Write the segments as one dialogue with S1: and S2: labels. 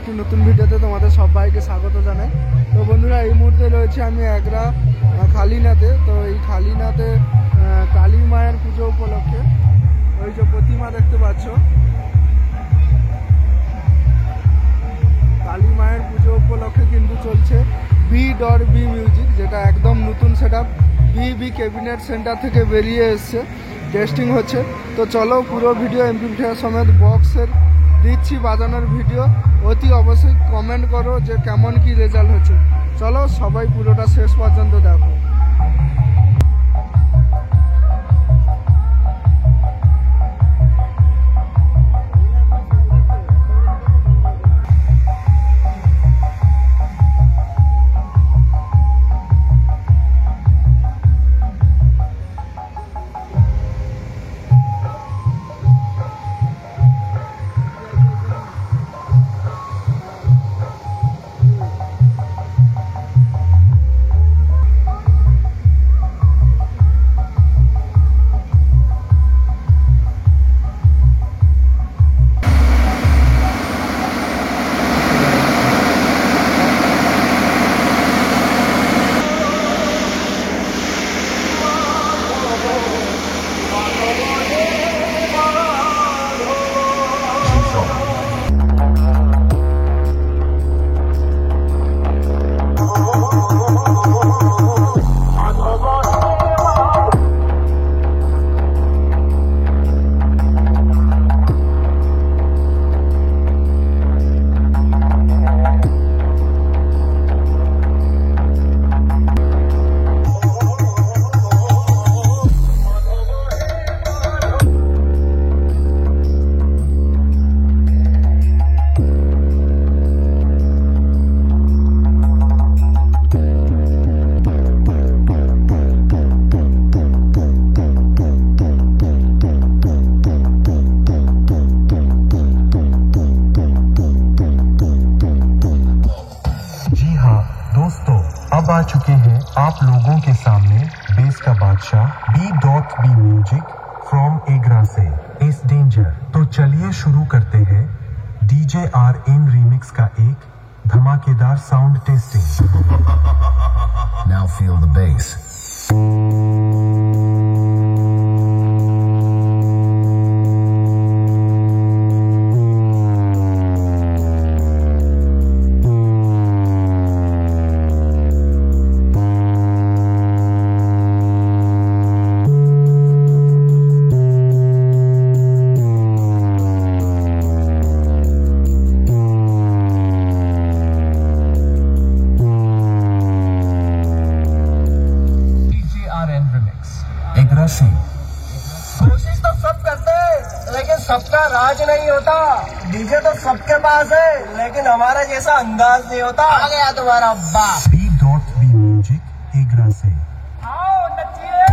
S1: একটি নতুন ভিডিওতে তোমাদের সবাইকে স্বাগত জানাই। তো বন্ধুরা, এই মুহূর্তে রয়েছে আমি এগরা খালিনাতে। তো এই খালিনাতে কালী মায়ের পুজো উপলক্ষে ওই যে প্রতিমা দেখতে পাচ্ছ, কালী মায়ের পুজো উপলক্ষে কিন্তু চলছে বি.বি মিউজিক, যেটা একদম নতুন সেটআপ বি ক্যাবিনেট সেন্টার থেকে বেরিয়ে এসছে, টেস্টিং হচ্ছে। তো চলো পুরো ভিডিও এমপ্লিফায়ার সমেত বক্সের দিচ্ছি বাজানোর ভিডিও, অতি অবশ্যই কমেন্ট করো যে কেমন কি রেজাল্ট হচ্ছে। চলো সবাই পুরোটা শেষ পর্যন্ত দেখো।
S2: अब आ चुके हैं आप लोगों के सामने बेस का बादशाह बी म्यूजिक फ्रॉम एग्रा से इस डेंजर। तो चलिए शुरू करते हैं DJRN रीमिक्स का एक धमाकेदार sound testing.
S3: Now feel the bass.
S4: कोशिश तो सब करते हैं, लेकिन सबका राज नहीं होता। डीजे तो सबके पास है, लेकिन हमारा जैसा अंदाज नहीं होता। आ गया तुम्हारा अब्बा।
S2: बी म्यूजिक एग्रा से
S4: आओ नचिए।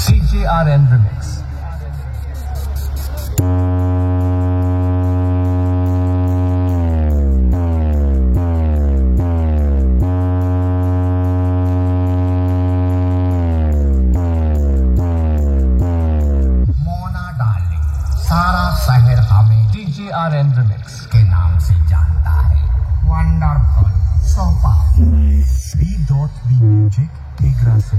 S3: DJRN Remix. मोना डार्लिंग, सारा शहर हमें DJRN Remix के नाम से जानता है। Wonderful, so powerful.
S2: बी म्यूजिक एग्रा से